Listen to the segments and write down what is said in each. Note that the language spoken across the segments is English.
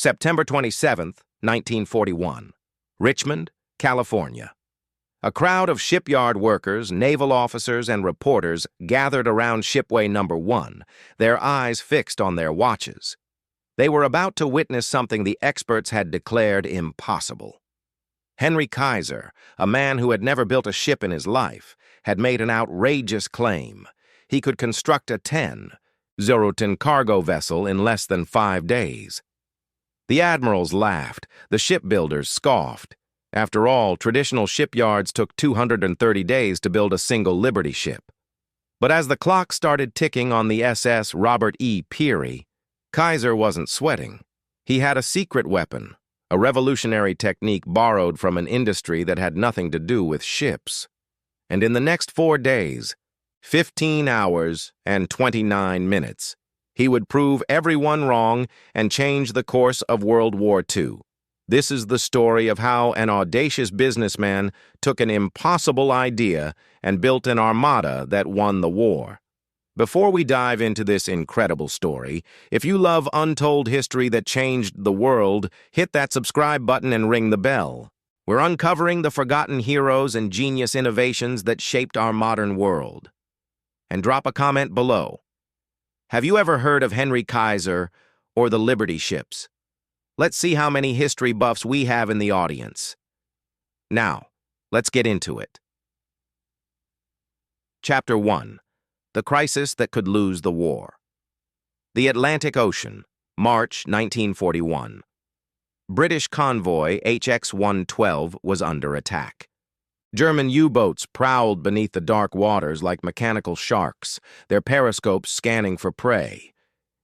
September 27th, 1941. Richmond, California. A crowd of shipyard workers, naval officers, and reporters gathered around Shipway Number 1, their eyes fixed on their watches. They were about to witness something the experts had declared impossible. Henry Kaiser, a man who had never built a ship in his life, had made an outrageous claim. He could construct a 10-ton cargo vessel in less than 5 days. The admirals laughed, the shipbuilders scoffed. After all, traditional shipyards took 230 days to build a single Liberty ship. But as the clock started ticking on the SS Robert E. Peary, Kaiser wasn't sweating. He had a secret weapon, a revolutionary technique borrowed from an industry that had nothing to do with ships. And in the next 4 days, 15 hours and 29 minutes, he would prove everyone wrong and change the course of World War II. This is the story of how an audacious businessman took an impossible idea and built an armada that won the war. Before we dive into this incredible story, if you love untold history that changed the world, hit that subscribe button and ring the bell. We're uncovering the forgotten heroes and genius innovations that shaped our modern world. And drop a comment below. Have you ever heard of Henry Kaiser or the Liberty ships? Let's see how many history buffs we have in the audience. Now, let's get into it. Chapter 1. The Crisis That Could Lose the War. The Atlantic Ocean, March 1941. British convoy HX-112 was under attack. German U-boats prowled beneath the dark waters like mechanical sharks, their periscopes scanning for prey.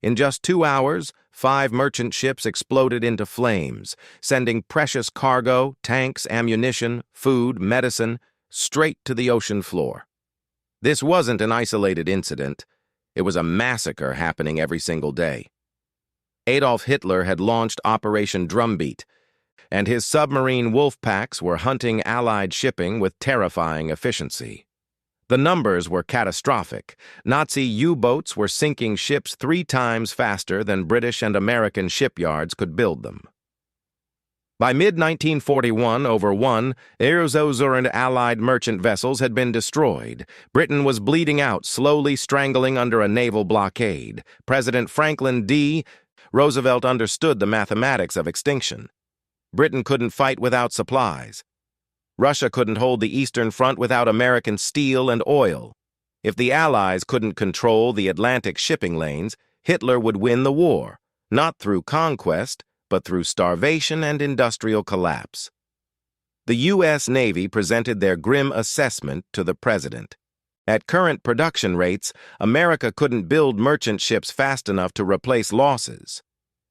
In just 2 hours, 5 merchant ships exploded into flames, sending precious cargo, tanks, ammunition, food, medicine, straight to the ocean floor. This wasn't an isolated incident. It was a massacre happening every single day. Adolf Hitler had launched Operation Drumbeat, and his submarine wolf packs were hunting Allied shipping with terrifying efficiency. The numbers were catastrophic. Nazi U-boats were sinking ships 3 times faster than British and American shipyards could build them. By mid-1941, over 1,000 Allied merchant vessels had been destroyed. Britain was bleeding out, slowly strangling under a naval blockade. President Franklin D. Roosevelt understood the mathematics of extinction. Britain couldn't fight without supplies. Russia couldn't hold the Eastern Front without American steel and oil. If the Allies couldn't control the Atlantic shipping lanes, Hitler would win the war, not through conquest, but through starvation and industrial collapse. The U.S. Navy presented their grim assessment to the president. At current production rates, America couldn't build merchant ships fast enough to replace losses.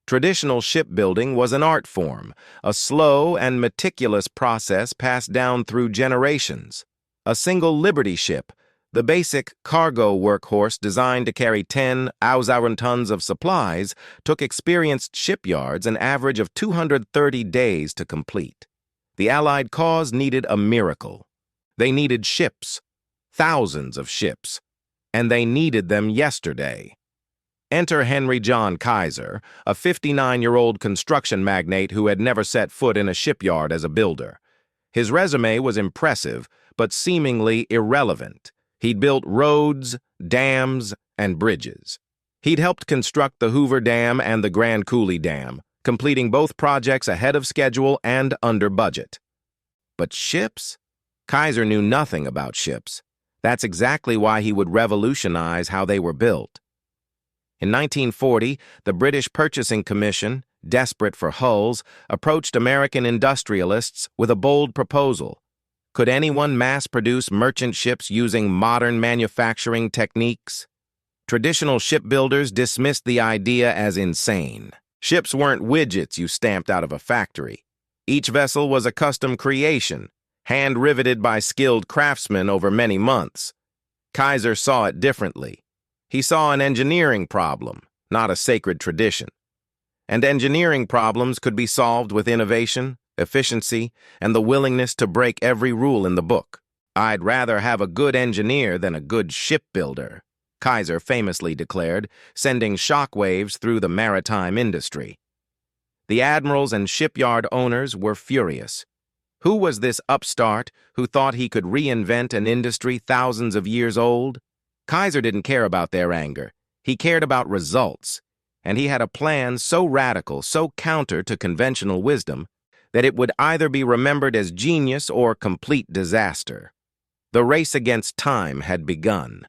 Traditional shipbuilding was an art form, a slow and meticulous process passed down through generations. A single Liberty ship, the basic cargo workhorse designed to carry 10,000 tons of supplies, took experienced shipyards an average of 230 days to complete. The Allied cause needed a miracle. They needed ships, thousands of ships, and they needed them yesterday. Enter Henry John Kaiser, a 59-year-old construction magnate who had never set foot in a shipyard as a builder. His resume was impressive, but seemingly irrelevant. He'd built roads, dams, and bridges. He'd helped construct the Hoover Dam and the Grand Coulee Dam, completing both projects ahead of schedule and under budget. But ships? Kaiser knew nothing about ships. That's exactly why he would revolutionize how they were built. In 1940, the British Purchasing Commission, desperate for hulls, approached American industrialists with a bold proposal. Could anyone mass-produce merchant ships using modern manufacturing techniques? Traditional shipbuilders dismissed the idea as insane. Ships weren't widgets you stamped out of a factory. Each vessel was a custom creation, hand-riveted by skilled craftsmen over many months. Kaiser saw it differently. He saw an engineering problem, not a sacred tradition. And engineering problems could be solved with innovation, efficiency, and the willingness to break every rule in the book. "I'd rather have a good engineer than a good shipbuilder," Kaiser famously declared, sending shockwaves through the maritime industry. The admirals and shipyard owners were furious. Who was this upstart who thought he could reinvent an industry thousands of years old? Kaiser didn't care about their anger. He cared about results. And he had a plan so radical, so counter to conventional wisdom, that it would either be remembered as genius or complete disaster. The race against time had begun.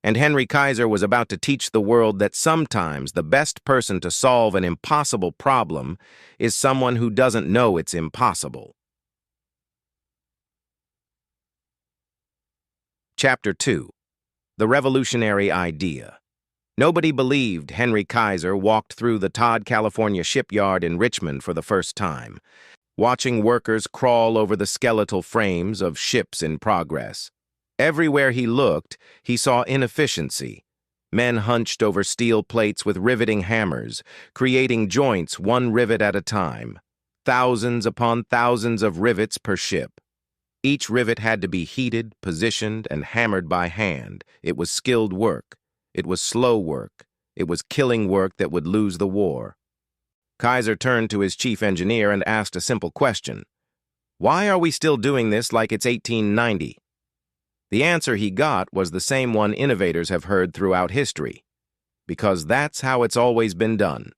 And Henry Kaiser was about to teach the world that sometimes the best person to solve an impossible problem is someone who doesn't know it's impossible. Chapter 2. The Revolutionary Idea. Nobody believed Henry Kaiser walked through the Todd, California shipyard in Richmond for the first time, watching workers crawl over the skeletal frames of ships in progress. Everywhere he looked, he saw inefficiency. Men hunched over steel plates with riveting hammers, creating joints one rivet at a time. Thousands upon thousands of rivets per ship. Each rivet had to be heated, positioned, and hammered by hand. It was skilled work. It was slow work. It was killing work that would lose the war. Kaiser turned to his chief engineer and asked a simple question. Why are we still doing this like it's 1890? The answer he got was the same one innovators have heard throughout history. Because that's how it's always been done.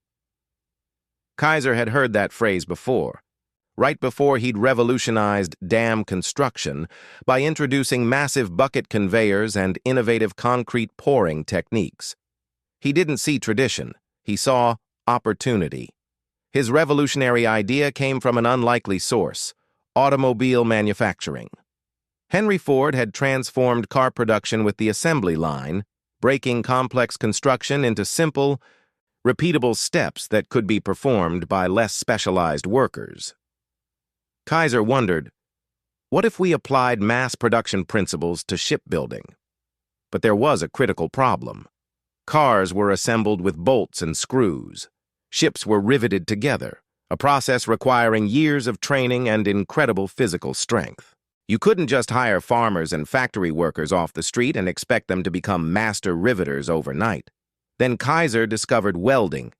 Kaiser had heard that phrase before. Right before he'd revolutionized dam construction by introducing massive bucket conveyors and innovative concrete pouring techniques. He didn't see tradition, he saw opportunity. His revolutionary idea came from an unlikely source, automobile manufacturing. Henry Ford had transformed car production with the assembly line, breaking complex construction into simple, repeatable steps that could be performed by less specialized workers. Kaiser wondered, what if we applied mass production principles to shipbuilding? But there was a critical problem. Cars were assembled with bolts and screws. Ships were riveted together, a process requiring years of training and incredible physical strength. You couldn't just hire farmers and factory workers off the street and expect them to become master riveters overnight. Then Kaiser discovered welding.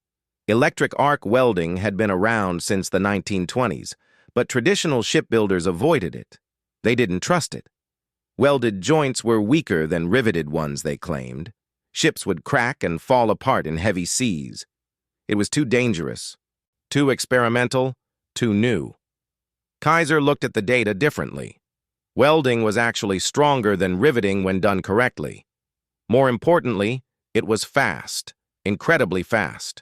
Electric arc welding had been around since the 1920s, but traditional shipbuilders avoided it. They didn't trust it. Welded joints were weaker than riveted ones, they claimed. Ships would crack and fall apart in heavy seas. It was too dangerous, too experimental, too new. Kaiser looked at the data differently. Welding was actually stronger than riveting when done correctly. More importantly, it was fast, incredibly fast.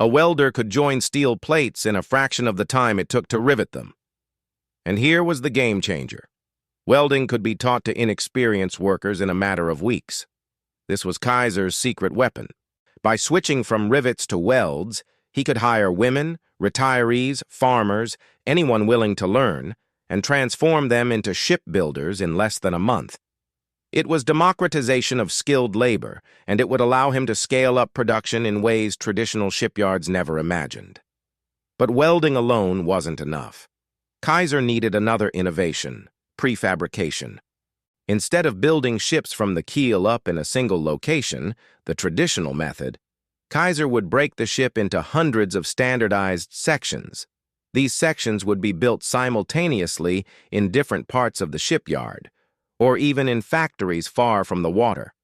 A welder could join steel plates in a fraction of the time it took to rivet them. And here was the game changer. Welding could be taught to inexperienced workers in a matter of weeks. This was Kaiser's secret weapon. By switching from rivets to welds, he could hire women, retirees, farmers, anyone willing to learn, and transform them into shipbuilders in less than a month. It was democratization of skilled labor, and it would allow him to scale up production in ways traditional shipyards never imagined. But welding alone wasn't enough. Kaiser needed another innovation, prefabrication. Instead of building ships from the keel up in a single location, the traditional method, Kaiser would break the ship into hundreds of standardized sections. These sections would be built simultaneously in different parts of the shipyard, or even in factories far from the water.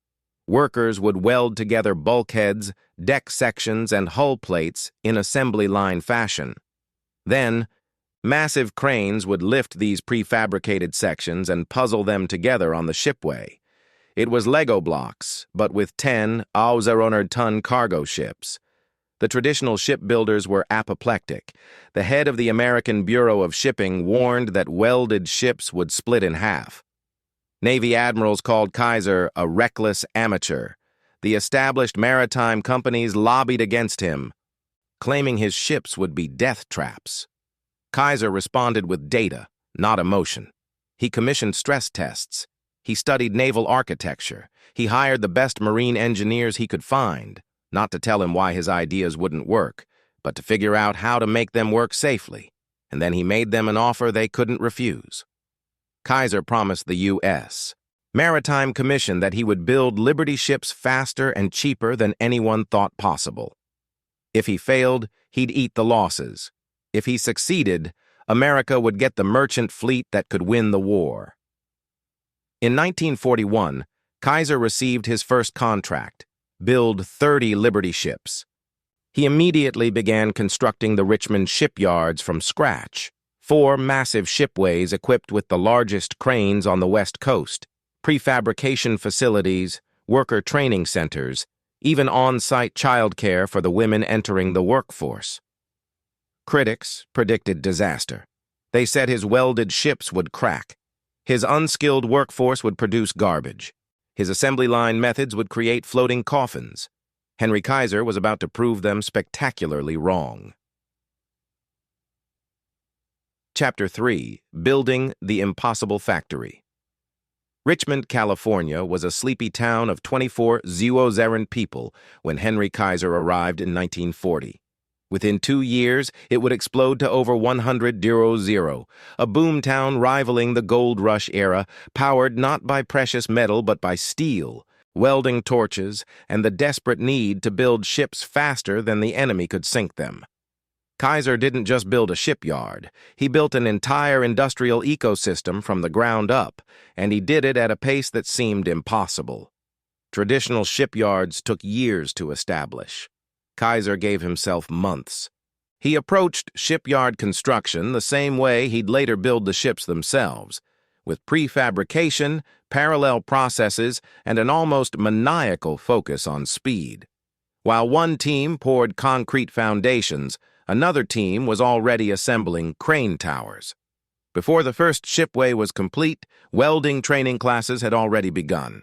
Workers would weld together bulkheads, deck sections, and hull plates in assembly line fashion. Then, massive cranes would lift these prefabricated sections and puzzle them together on the shipway. It was Lego blocks, but with 10 1,000-ton cargo ships. The traditional shipbuilders were apoplectic. The head of the American Bureau of Shipping warned that welded ships would split in half. Navy admirals called Kaiser a reckless amateur. The established maritime companies lobbied against him, claiming his ships would be death traps. Kaiser responded with data, not emotion. He commissioned stress tests. He studied naval architecture. He hired the best marine engineers he could find, not to tell him why his ideas wouldn't work, but to figure out how to make them work safely. And then he made them an offer they couldn't refuse. Kaiser promised the U.S. Maritime Commission that he would build Liberty ships faster and cheaper than anyone thought possible. If he failed, he'd eat the losses. If he succeeded, America would get the merchant fleet that could win the war. In 1941, Kaiser received his first contract: build 30 Liberty ships. He immediately began constructing the Richmond shipyards from scratch, 4 massive shipways equipped with the largest cranes on the West Coast, prefabrication facilities, worker training centers, even on-site childcare for the women entering the workforce. Critics predicted disaster. They said his welded ships would crack. His unskilled workforce would produce garbage. His assembly line methods would create floating coffins. Henry Kaiser was about to prove them spectacularly wrong. Chapter 3. Building the Impossible Factory. Richmond, California was a sleepy town of 24,000 people when Henry Kaiser arrived in 1940. Within 2 years, it would explode to over 100,000, a boomtown rivaling the gold rush era, powered not by precious metal but by steel, welding torches, and the desperate need to build ships faster than the enemy could sink them. Kaiser didn't just build a shipyard. He built an entire industrial ecosystem from the ground up, and he did it at a pace that seemed impossible. Traditional shipyards took years to establish. Kaiser gave himself months. He approached shipyard construction the same way he'd later build the ships themselves, with prefabrication, parallel processes, and an almost maniacal focus on speed. While one team poured concrete foundations, another team was already assembling crane towers. Before the first shipway was complete, welding training classes had already begun.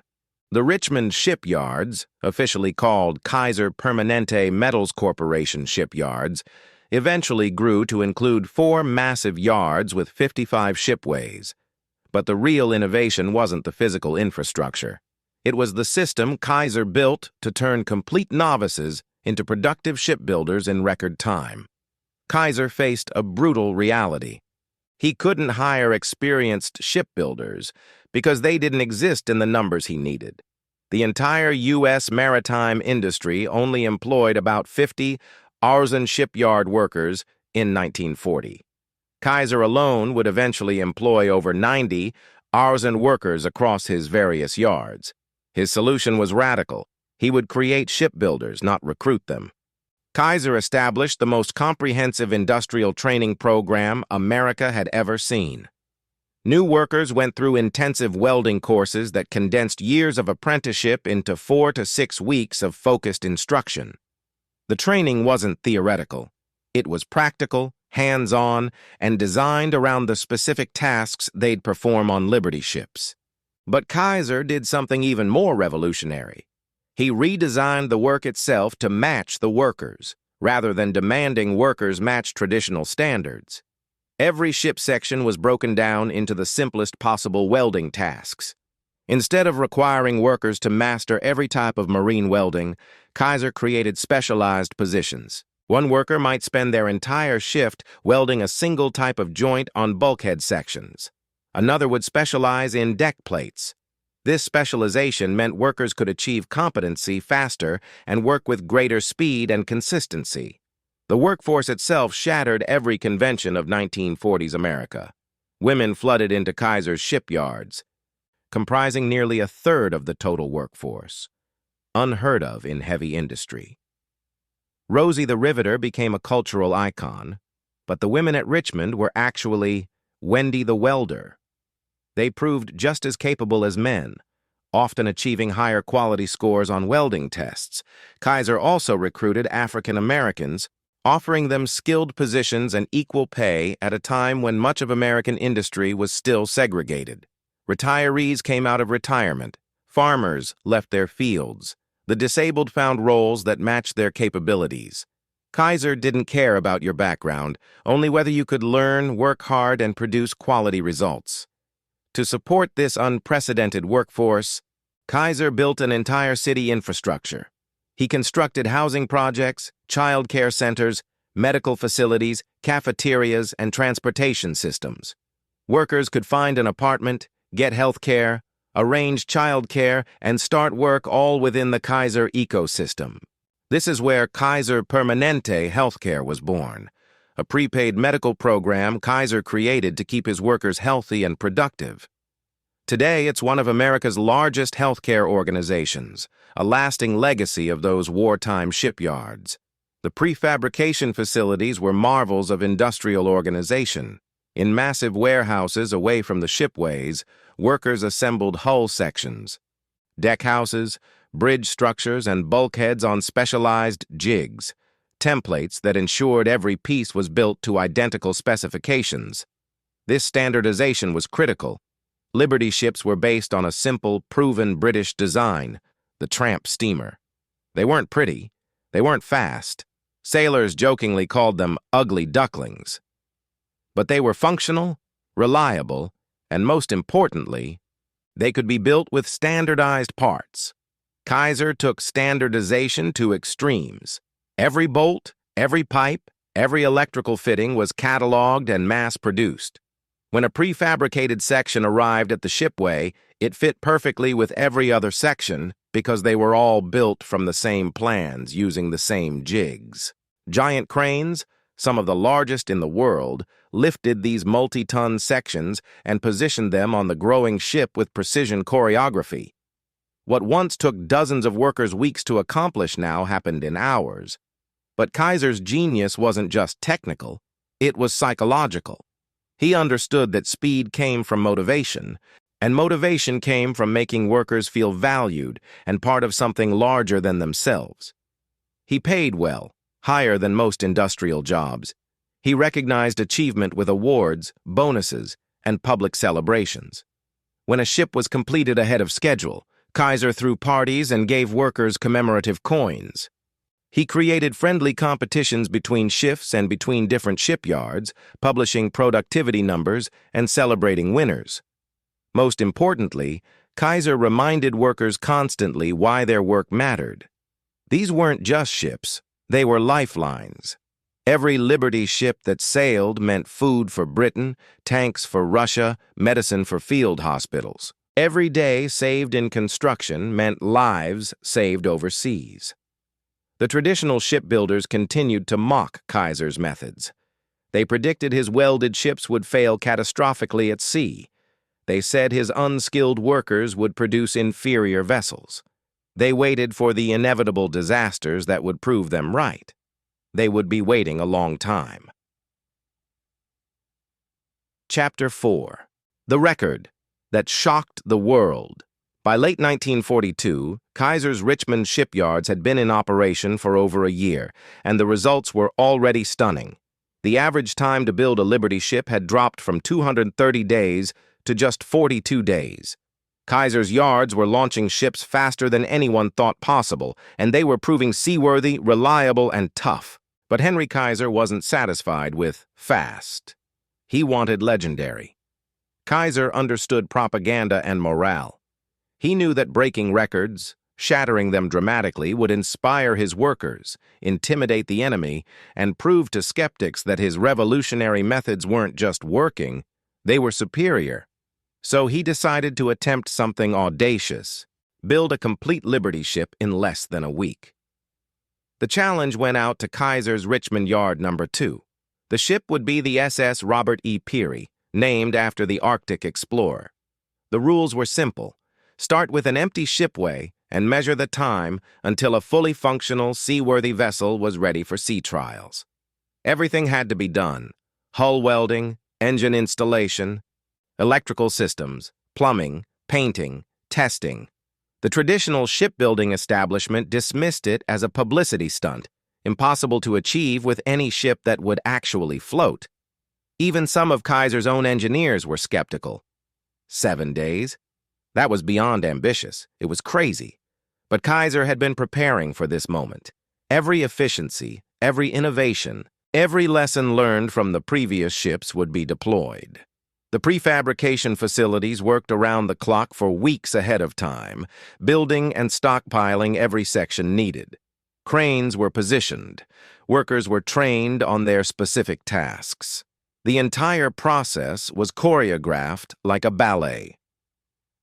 The Richmond shipyards, officially called Kaiser Permanente Metals Corporation shipyards, eventually grew to include 4 massive yards with 55 shipways. But the real innovation wasn't the physical infrastructure. It was the system Kaiser built to turn complete novices into productive shipbuilders in record time. Kaiser faced a brutal reality. He couldn't hire experienced shipbuilders because they didn't exist in the numbers he needed. The entire U.S. maritime industry only employed about 50 artisan shipyard workers in 1940. Kaiser alone would eventually employ over 90 artisan workers across his various yards. His solution was radical. He would create shipbuilders, not recruit them. Kaiser established the most comprehensive industrial training program America had ever seen. New workers went through intensive welding courses that condensed years of apprenticeship into 4 to 6 weeks of focused instruction. The training wasn't theoretical. It was practical, hands-on, and designed around the specific tasks they'd perform on Liberty ships. But Kaiser did something even more revolutionary. He redesigned the work itself to match the workers, rather than demanding workers match traditional standards. Every ship section was broken down into the simplest possible welding tasks. Instead of requiring workers to master every type of marine welding, Kaiser created specialized positions. One worker might spend their entire shift welding a single type of joint on bulkhead sections. Another would specialize in deck plates. This specialization meant workers could achieve competency faster and work with greater speed and consistency. The workforce itself shattered every convention of 1940s America. Women flooded into Kaiser's shipyards, comprising nearly a third of the total workforce, unheard of in heavy industry. Rosie the Riveter became a cultural icon, but the women at Richmond were actually Wendy the Welder. They proved just as capable as men, often achieving higher quality scores on welding tests. Kaiser also recruited African Americans, offering them skilled positions and equal pay at a time when much of American industry was still segregated. Retirees came out of retirement. Farmers left their fields. The disabled found roles that matched their capabilities. Kaiser didn't care about your background, only whether you could learn, work hard, and produce quality results. To support this unprecedented workforce, Kaiser built an entire city infrastructure. He constructed housing projects, child care centers, medical facilities, cafeterias, and transportation systems. Workers could find an apartment, get health care, arrange child care, and start work all within the Kaiser ecosystem. This is where Kaiser Permanente Healthcare was born, a prepaid medical program Kaiser created to keep his workers healthy and productive. Today, it's one of America's largest healthcare organizations, a lasting legacy of those wartime shipyards. The prefabrication facilities were marvels of industrial organization. In massive warehouses away from the shipways, workers assembled hull sections, deck houses, bridge structures, and bulkheads on specialized jigs, templates that ensured every piece was built to identical specifications. This standardization was critical. Liberty ships were based on a simple, proven British design, the tramp steamer. They weren't pretty. They weren't fast. Sailors jokingly called them ugly ducklings. But they were functional, reliable, and most importantly, they could be built with standardized parts. Kaiser took standardization to extremes. Every bolt, every pipe, every electrical fitting was cataloged and mass-produced. When a prefabricated section arrived at the shipway, it fit perfectly with every other section because they were all built from the same plans using the same jigs. Giant cranes, some of the largest in the world, lifted these multi-ton sections and positioned them on the growing ship with precision choreography. What once took dozens of workers weeks to accomplish now happened in hours. But Kaiser's genius wasn't just technical, it was psychological. He understood that speed came from motivation, and motivation came from making workers feel valued and part of something larger than themselves. He paid well, higher than most industrial jobs. He recognized achievement with awards, bonuses, and public celebrations. When a ship was completed ahead of schedule, Kaiser threw parties and gave workers commemorative coins. He created friendly competitions between shifts and between different shipyards, publishing productivity numbers and celebrating winners. Most importantly, Kaiser reminded workers constantly why their work mattered. These weren't just ships, they were lifelines. Every Liberty ship that sailed meant food for Britain, tanks for Russia, medicine for field hospitals. Every day saved in construction meant lives saved overseas. The traditional shipbuilders continued to mock Kaiser's methods. They predicted his welded ships would fail catastrophically at sea. They said his unskilled workers would produce inferior vessels. They waited for the inevitable disasters that would prove them right. They would be waiting a long time. Chapter 4. The Record That Shocked the World. By late 1942, Kaiser's Richmond shipyards had been in operation for over a year, and the results were already stunning. The average time to build a Liberty ship had dropped from 230 days to just 42 days. Kaiser's yards were launching ships faster than anyone thought possible, and they were proving seaworthy, reliable, and tough. But Henry Kaiser wasn't satisfied with fast. He wanted legendary. Kaiser understood propaganda and morale. He knew that breaking records, shattering them dramatically, would inspire his workers, intimidate the enemy, and prove to skeptics that his revolutionary methods weren't just working, they were superior. So he decided to attempt something audacious, build a complete Liberty ship in less than a week. The challenge went out to Kaiser's Richmond Yard No. 2. The ship would be the SS Robert E. Peary, named after the Arctic explorer. The rules were simple. Start with an empty shipway and measure the time until a fully functional, seaworthy vessel was ready for sea trials. Everything had to be done: hull welding, engine installation, electrical systems, plumbing, painting, testing. The traditional shipbuilding establishment dismissed it as a publicity stunt, impossible to achieve with any ship that would actually float. Even some of Kaiser's own engineers were skeptical. 7 days? That was beyond ambitious. It was crazy. But Kaiser had been preparing for this moment. Every efficiency, every innovation, every lesson learned from the previous ships would be deployed. The prefabrication facilities worked around the clock for weeks ahead of time, building and stockpiling every section needed. Cranes were positioned. Workers were trained on their specific tasks. The entire process was choreographed like a ballet.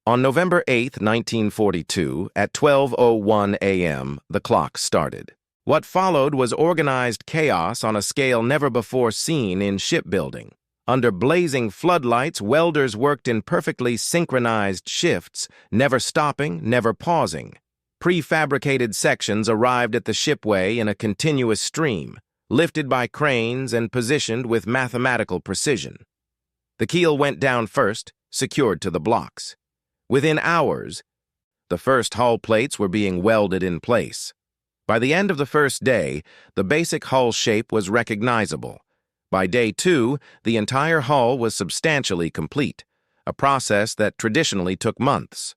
On November 8, 1942, at 12:01 a.m., the clock started. What followed was organized chaos on a scale never before seen in shipbuilding. Under blazing floodlights, welders worked in perfectly synchronized shifts, never stopping, never pausing. Prefabricated sections arrived at the shipway in a continuous stream, lifted by cranes and positioned with mathematical precision. The keel went down first, secured to the blocks. Within hours, the first hull plates were being welded in place. By the end of the first day, the basic hull shape was recognizable. By day 2, the entire hull was substantially complete, a process that traditionally took months.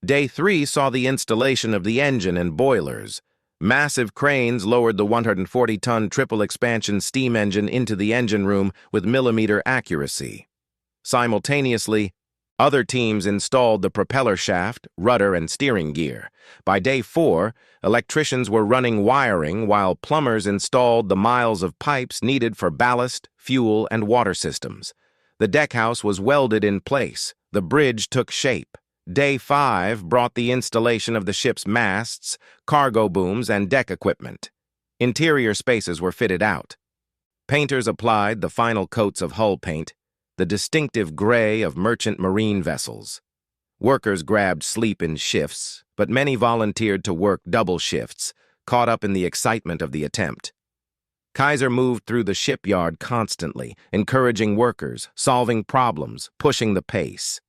Day 3 saw the installation of the engine and boilers. Massive cranes lowered the 140-ton triple-expansion steam engine into the engine room with millimeter accuracy. Simultaneously, other teams installed the propeller shaft, rudder, and steering gear. By day 4, electricians were running wiring while plumbers installed the miles of pipes needed for ballast, fuel, and water systems. The deckhouse was welded in place. The bridge took shape. Day 5 brought the installation of the ship's masts, cargo booms, and deck equipment. Interior spaces were fitted out. Painters applied the final coats of hull paint, the distinctive gray of merchant marine vessels. Workers grabbed sleep in shifts, but many volunteered to work double shifts, caught up in the excitement of the attempt. Kaiser moved through the shipyard constantly, encouraging workers, solving problems, pushing the pace.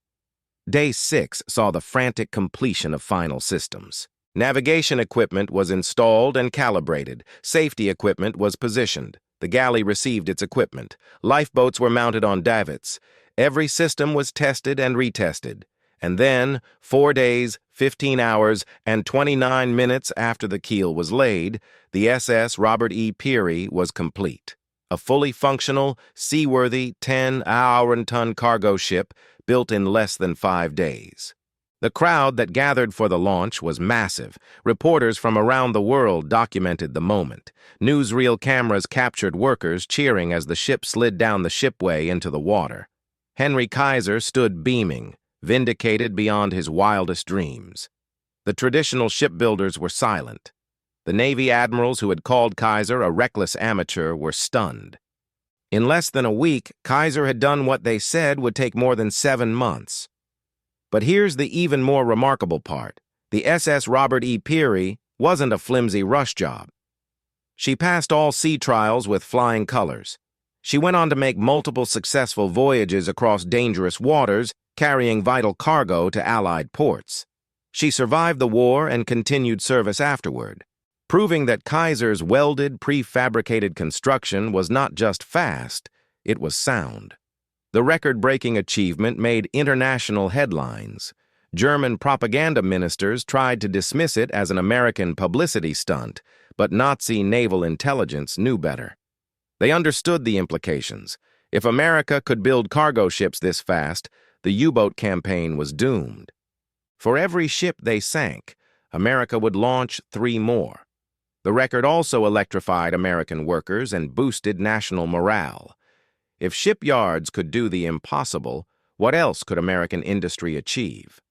Day 6 saw the frantic completion of final systems. Navigation equipment was installed and calibrated. Safety equipment was positioned. The galley received its equipment. Lifeboats were mounted on davits. Every system was tested and retested. And then, 4 days, 15 hours, and 29 minutes after the keel was laid, the SS Robert E. Peary was complete. A fully functional, seaworthy 10-ton cargo ship built in less than 5 days. The crowd that gathered for the launch was massive. Reporters from around the world documented the moment. Newsreel cameras captured workers cheering as the ship slid down the shipway into the water. Henry Kaiser stood beaming, vindicated beyond his wildest dreams. The traditional shipbuilders were silent. The Navy admirals who had called Kaiser a reckless amateur were stunned. In less than a week, Kaiser had done what they said would take more than 7 months. But here's the even more remarkable part. The SS Robert E. Peary wasn't a flimsy rush job. She passed all sea trials with flying colors. She went on to make multiple successful voyages across dangerous waters, carrying vital cargo to Allied ports. She survived the war and continued service afterward, proving that Kaiser's welded, prefabricated construction was not just fast, it was sound. The record-breaking achievement made international headlines. German propaganda ministers tried to dismiss it as an American publicity stunt, but Nazi naval intelligence knew better. They understood the implications. If America could build cargo ships this fast, the U-boat campaign was doomed. For every ship they sank, America would launch 3 more. The record also electrified American workers and boosted national morale. If shipyards could do the impossible, what else could American industry achieve?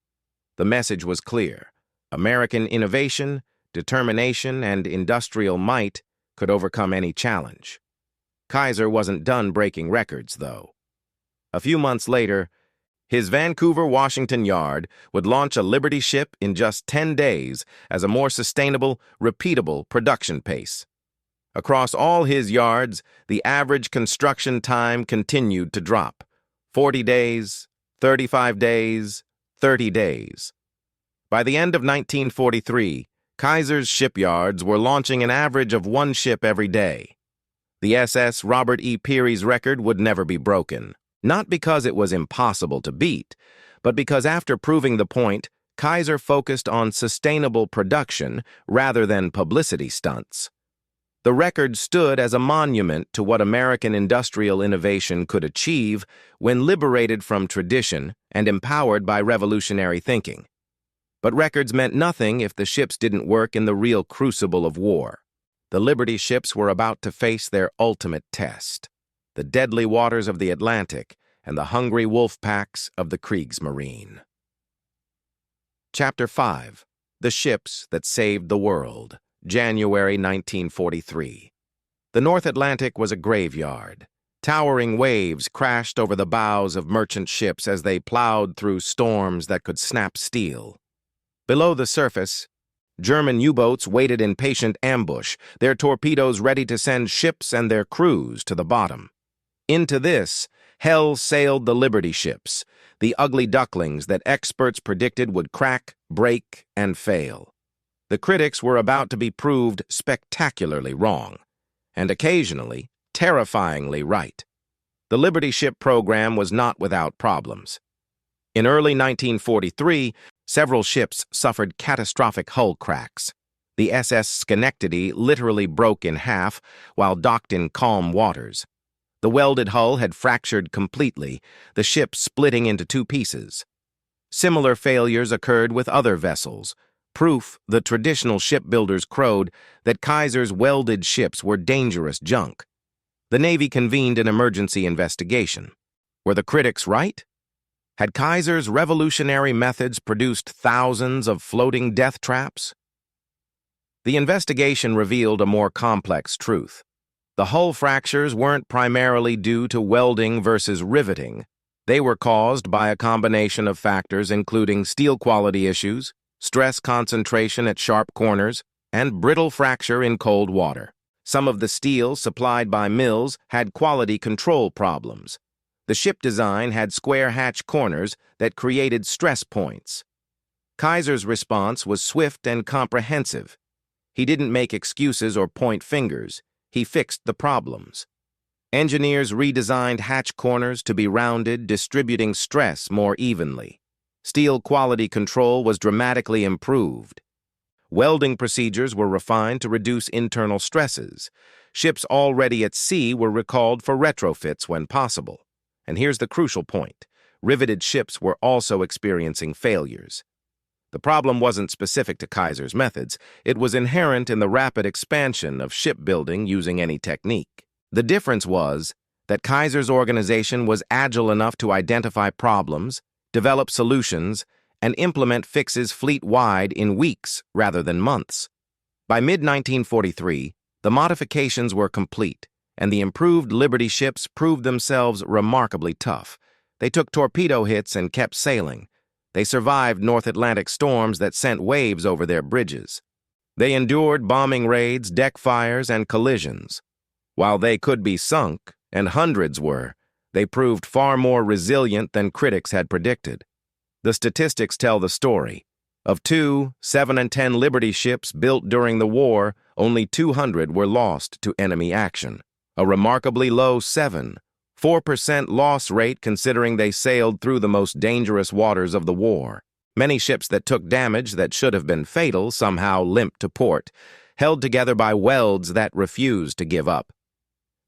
The message was clear. American innovation, determination, and industrial might could overcome any challenge. Kaiser wasn't done breaking records, though. A few months later, his Vancouver, Washington yard would launch a Liberty ship in just 10 days as a more sustainable, repeatable production pace. Across all his yards, the average construction time continued to drop. 40 days, 35 days, 30 days. By the end of 1943, Kaiser's shipyards were launching an average of 1 ship every day. The SS Robert E. Peary's record would never be broken, not because it was impossible to beat, but because after proving the point, Kaiser focused on sustainable production rather than publicity stunts. The record stood as a monument to what American industrial innovation could achieve when liberated from tradition and empowered by revolutionary thinking. But records meant nothing if the ships didn't work in the real crucible of war. The Liberty ships were about to face their ultimate test, the deadly waters of the Atlantic and the hungry wolf packs of the Kriegsmarine. Chapter 5. The Ships That Saved the World. January 1943. The North Atlantic was a graveyard. Towering waves crashed over the bows of merchant ships as they plowed through storms that could snap steel. Below the surface, German U-boats waited in patient ambush, their torpedoes ready to send ships and their crews to the bottom. Into this, hell sailed the Liberty ships, the ugly ducklings that experts predicted would crack, break, and fail. The critics were about to be proved spectacularly wrong, and occasionally, terrifyingly right. The Liberty ship program was not without problems. In early 1943, several ships suffered catastrophic hull cracks. The SS Schenectady literally broke in half while docked in calm waters. The welded hull had fractured completely, the ship splitting into two pieces. Similar failures occurred with other vessels, proof the traditional shipbuilders crowed that Kaiser's welded ships were dangerous junk. The Navy convened an emergency investigation. Were the critics right? Had Kaiser's revolutionary methods produced thousands of floating death traps? The investigation revealed a more complex truth. The hull fractures weren't primarily due to welding versus riveting. They were caused by a combination of factors including steel quality issues, stress concentration at sharp corners, and brittle fracture in cold water. Some of the steel supplied by mills had quality control problems. The ship design had square hatch corners that created stress points. Kaiser's response was swift and comprehensive. He didn't make excuses or point fingers. He fixed the problems. Engineers redesigned hatch corners to be rounded, distributing stress more evenly. Steel quality control was dramatically improved. Welding procedures were refined to reduce internal stresses. Ships already at sea were recalled for retrofits when possible. And here's the crucial point. Riveted ships were also experiencing failures. The problem wasn't specific to Kaiser's methods. It was inherent in the rapid expansion of shipbuilding using any technique. The difference was that Kaiser's organization was agile enough to identify problems, develop solutions, and implement fixes fleet-wide in weeks rather than months. By mid-1943, the modifications were complete, and the improved Liberty ships proved themselves remarkably tough. They took torpedo hits and kept sailing. They survived North Atlantic storms that sent waves over their bridges. They endured bombing raids, deck fires, and collisions. While they could be sunk, and hundreds were, they proved far more resilient than critics had predicted. The statistics tell the story. Of 2 7 and 10 Liberty ships built during the war, only 200 were lost to enemy action. A remarkably low 4% loss rate considering they sailed through the most dangerous waters of the war. Many ships that took damage that should have been fatal somehow limped to port, held together by welds that refused to give up.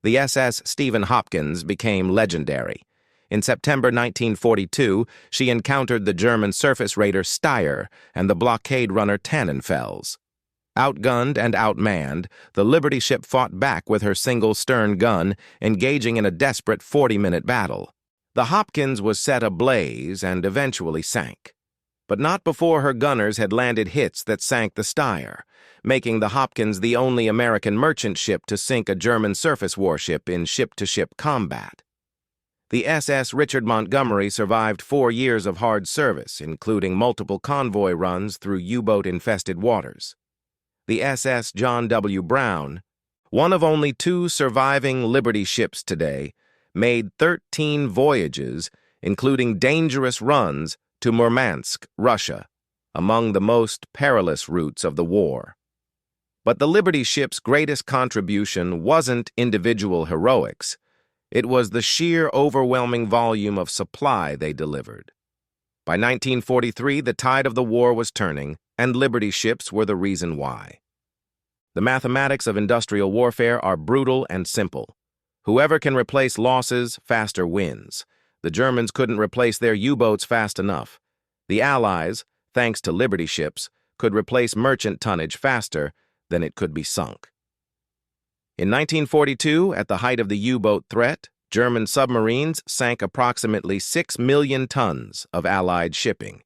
The SS Stephen Hopkins became legendary. In September 1942, she encountered the German surface raider Steyr and the blockade runner Tannenfels. Outgunned and outmanned, the Liberty ship fought back with her single stern gun, engaging in a desperate 40-minute battle. The Hopkins was set ablaze and eventually sank. But not before her gunners had landed hits that sank the Steyr, making the Hopkins the only American merchant ship to sink a German surface warship in ship-to-ship combat. The SS Richard Montgomery survived 4 years of hard service, including multiple convoy runs through U-boat-infested waters. The SS John W. Brown, one of only 2 surviving Liberty ships today, made 13 voyages, including dangerous runs, to Murmansk, Russia, among the most perilous routes of the war. But the Liberty ship's greatest contribution wasn't individual heroics. It was the sheer overwhelming volume of supply they delivered. By 1943, the tide of the war was turning, and Liberty ships were the reason why. The mathematics of industrial warfare are brutal and simple. Whoever can replace losses faster wins. The Germans couldn't replace their U-boats fast enough. The Allies, thanks to Liberty ships, could replace merchant tonnage faster than it could be sunk. In 1942, at the height of the U-boat threat, German submarines sank approximately 6 million tons of Allied shipping.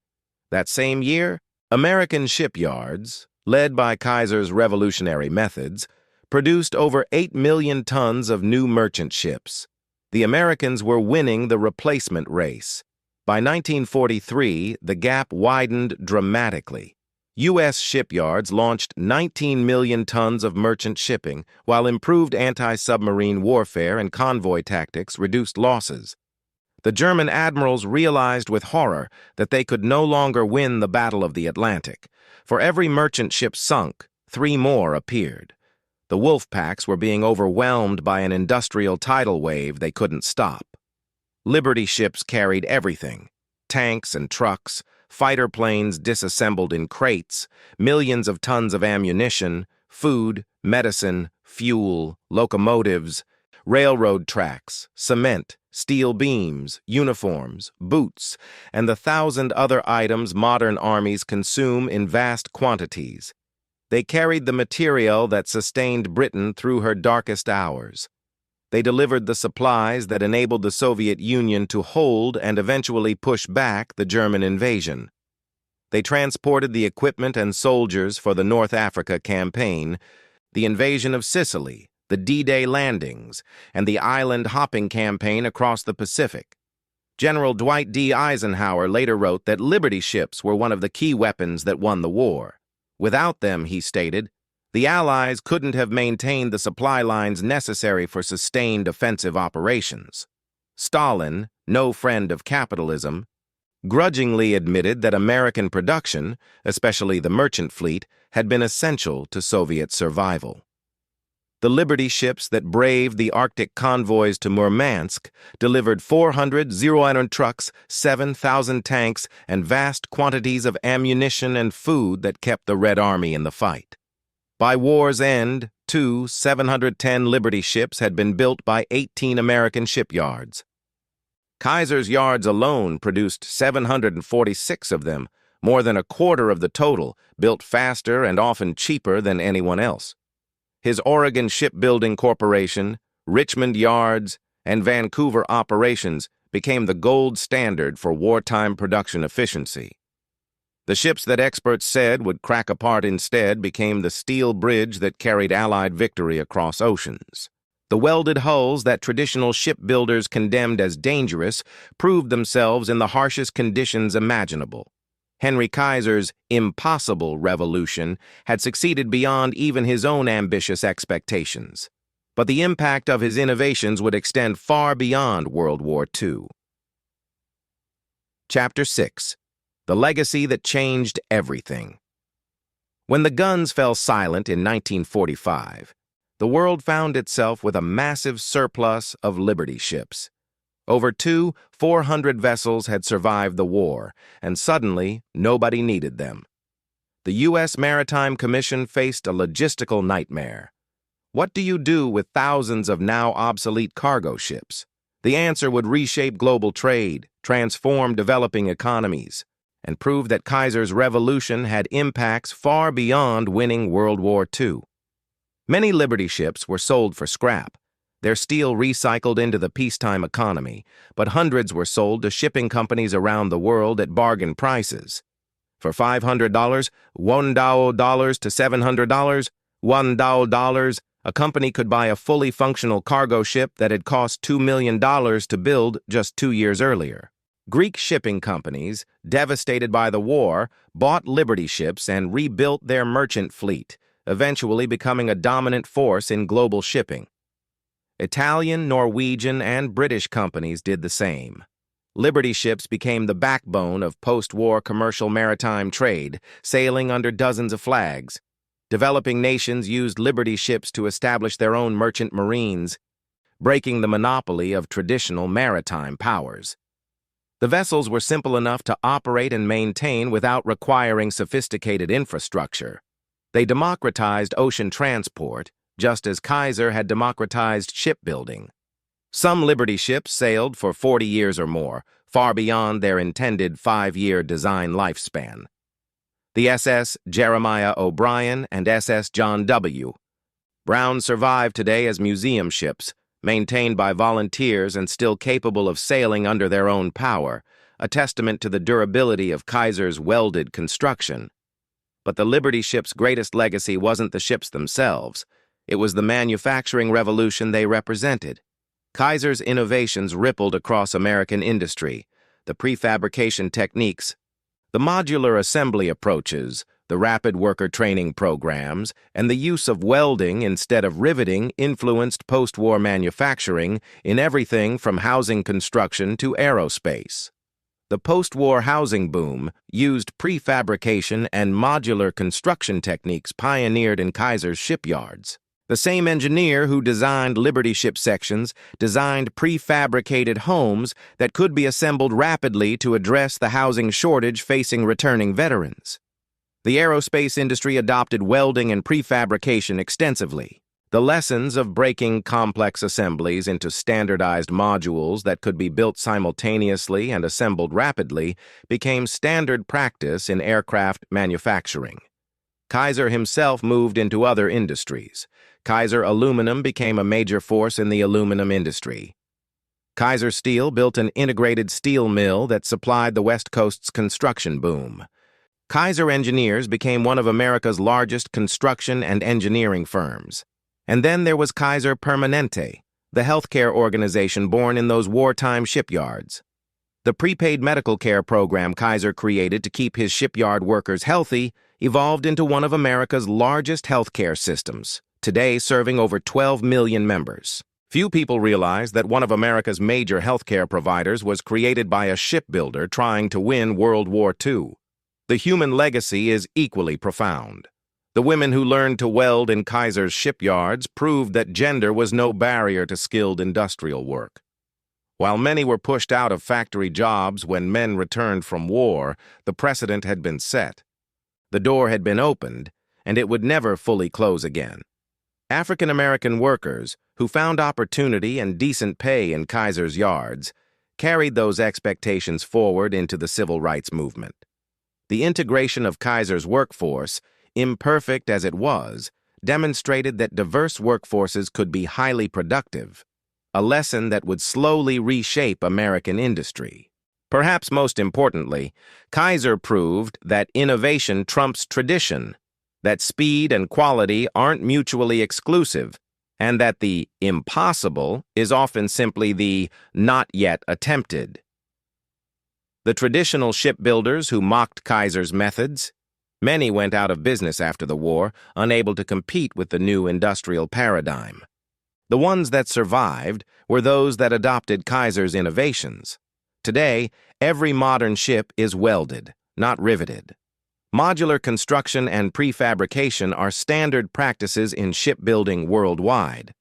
That same year, American shipyards, led by Kaiser's revolutionary methods, produced over 8 million tons of new merchant ships. The Americans were winning the replacement race. By 1943, the gap widened dramatically. U.S. shipyards launched 19 million tons of merchant shipping, while improved anti-submarine warfare and convoy tactics reduced losses. The German admirals realized with horror that they could no longer win the Battle of the Atlantic. For every merchant ship sunk, 3 more appeared. The wolf packs were being overwhelmed by an industrial tidal wave they couldn't stop. Liberty ships carried everything: tanks and trucks, fighter planes disassembled in crates, millions of tons of ammunition, food, medicine, fuel, locomotives, railroad tracks, cement, steel beams, uniforms, boots, and the 1,000 other items modern armies consume in vast quantities. They carried the material that sustained Britain through her darkest hours. They delivered the supplies that enabled the Soviet Union to hold and eventually push back the German invasion. They transported the equipment and soldiers for the North Africa campaign, the invasion of Sicily, the D-Day landings, and the island-hopping campaign across the Pacific. General Dwight D. Eisenhower later wrote that Liberty ships were one of the key weapons that won the war. Without them, he stated, the Allies couldn't have maintained the supply lines necessary for sustained offensive operations. Stalin, no friend of capitalism, grudgingly admitted that American production, especially the merchant fleet, had been essential to Soviet survival. The Liberty ships that braved the Arctic convoys to Murmansk delivered 400 zero-iron trucks, 7,000 tanks, and vast quantities of ammunition and food that kept the Red Army in the fight. By war's end, 2 710 Liberty ships had been built by 18 American shipyards. Kaiser's yards alone produced 746 of them, more than a quarter of the total, built faster and often cheaper than anyone else. His Oregon Shipbuilding Corporation, Richmond Yards, and Vancouver operations became the gold standard for wartime production efficiency. The ships that experts said would crack apart instead became the steel bridge that carried Allied victory across oceans. The welded hulls that traditional shipbuilders condemned as dangerous proved themselves in the harshest conditions imaginable. Henry Kaiser's impossible revolution had succeeded beyond even his own ambitious expectations. But the impact of his innovations would extend far beyond World War II. Chapter 6. The Legacy That Changed Everything. When the guns fell silent in 1945, the world found itself with a massive surplus of Liberty ships. Over 400 vessels had survived the war, and suddenly nobody needed them. The U.S. Maritime Commission faced a logistical nightmare. What do you do with thousands of now obsolete cargo ships? The answer would reshape global trade, transform developing economies, and prove that Kaiser's revolution had impacts far beyond winning World War II. Many Liberty ships were sold for scrap, their steel recycled into the peacetime economy, but hundreds were sold to shipping companies around the world at bargain prices. For $500, $1 to $700, $1, a company could buy a fully functional cargo ship that had cost $2 million to build just 2 years earlier. Greek shipping companies, devastated by the war, bought Liberty ships and rebuilt their merchant fleet, eventually becoming a dominant force in global shipping. Italian, Norwegian, and British companies did the same. Liberty ships became the backbone of post-war commercial maritime trade, sailing under dozens of flags. Developing nations used Liberty ships to establish their own merchant marines, breaking the monopoly of traditional maritime powers. The vessels were simple enough to operate and maintain without requiring sophisticated infrastructure. They democratized ocean transport, just as Kaiser had democratized shipbuilding. Some Liberty ships sailed for 40 years or more, far beyond their intended 5-year design lifespan. The SS Jeremiah O'Brien and SS John W. Brown survive today as museum ships, maintained by volunteers and still capable of sailing under their own power, a testament to the durability of Kaiser's welded construction. But the Liberty ship's greatest legacy wasn't the ships themselves. It was the manufacturing revolution they represented. Kaiser's innovations rippled across American industry. The prefabrication techniques, the modular assembly approaches, the rapid worker training programs, and the use of welding instead of riveting influenced post-war manufacturing in everything from housing construction to aerospace. The post-war housing boom used prefabrication and modular construction techniques pioneered in Kaiser's shipyards. The same engineer who designed Liberty ship sections designed prefabricated homes that could be assembled rapidly to address the housing shortage facing returning veterans. The aerospace industry adopted welding and prefabrication extensively. The lessons of breaking complex assemblies into standardized modules that could be built simultaneously and assembled rapidly became standard practice in aircraft manufacturing. Kaiser himself moved into other industries. Kaiser Aluminum became a major force in the aluminum industry. Kaiser Steel built an integrated steel mill that supplied the West Coast's construction boom. Kaiser Engineers became one of America's largest construction and engineering firms. And then there was Kaiser Permanente, the healthcare organization born in those wartime shipyards. The prepaid medical care program Kaiser created to keep his shipyard workers healthy evolved into one of America's largest healthcare systems, today serving over 12 million members. Few people realize that one of America's major healthcare providers was created by a shipbuilder trying to win World War II. The human legacy is equally profound. The women who learned to weld in Kaiser's shipyards proved that gender was no barrier to skilled industrial work. While many were pushed out of factory jobs when men returned from war, the precedent had been set. The door had been opened, and it would never fully close again. African American workers, who found opportunity and decent pay in Kaiser's yards, carried those expectations forward into the civil rights movement. The integration of Kaiser's workforce, imperfect as it was, demonstrated that diverse workforces could be highly productive, a lesson that would slowly reshape American industry. Perhaps most importantly, Kaiser proved that innovation trumps tradition, that speed and quality aren't mutually exclusive, and that the impossible is often simply the not yet attempted. The traditional shipbuilders who mocked Kaiser's methods, many went out of business after the war, unable to compete with the new industrial paradigm. The ones that survived were those that adopted Kaiser's innovations. Today, every modern ship is welded, not riveted. Modular construction and prefabrication are standard practices in shipbuilding worldwide.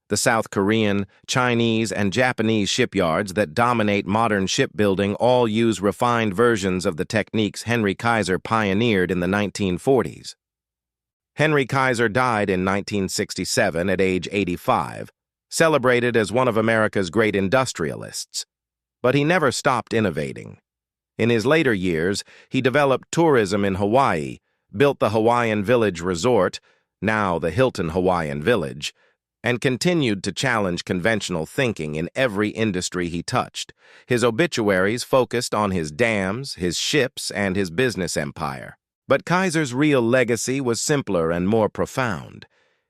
The South Korean, Chinese, and Japanese shipyards that dominate modern shipbuilding all use refined versions of the techniques Henry Kaiser pioneered in the 1940s. Henry Kaiser died in 1967 at age 85, celebrated as one of America's great industrialists. But he never stopped innovating. In his later years, he developed tourism in Hawaii, built the Hawaiian Village Resort, now the Hilton Hawaiian Village, and continued to challenge conventional thinking in every industry he touched. His obituaries focused on his dams, his ships, and his business empire. But Kaiser's real legacy was simpler and more profound.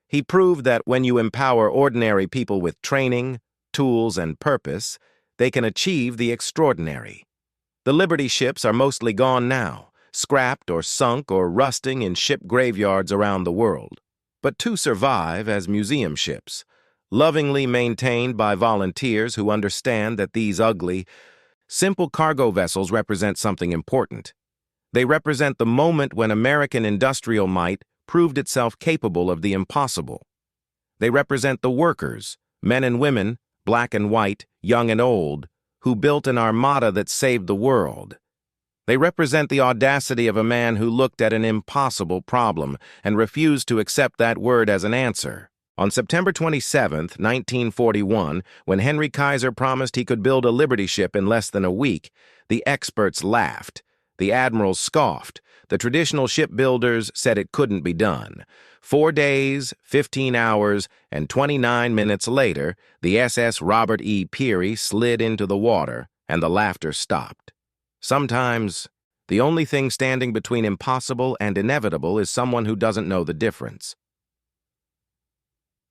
He proved that when you empower ordinary people with training, tools, and purpose, they can achieve the extraordinary. The Liberty ships are mostly gone now, scrapped or sunk or rusting in ship graveyards around the world. But two survive as museum ships, lovingly maintained by volunteers who understand that these ugly, simple cargo vessels represent something important. They represent the moment when American industrial might proved itself capable of the impossible. They represent the workers, men and women, black and white, young and old, who built an armada that saved the world. They represent the audacity of a man who looked at an impossible problem and refused to accept that word as an answer. On September 27, 1941, when Henry Kaiser promised he could build a Liberty ship in less than a week, the experts laughed. The admirals scoffed. The traditional shipbuilders said it couldn't be done. 4 days, 15 hours, and 29 minutes later, the SS Robert E. Peary slid into the water, and the laughter stopped. Sometimes, The only thing standing between impossible and inevitable is someone who doesn't know the difference.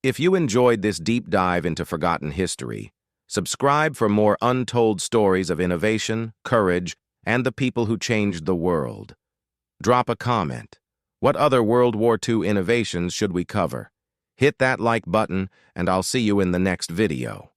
If you enjoyed this deep dive into forgotten history, subscribe for more untold stories of innovation, courage, and the people who changed the world. Drop a comment. What other World War II innovations should we cover? Hit that like button, and I'll see you in the next video.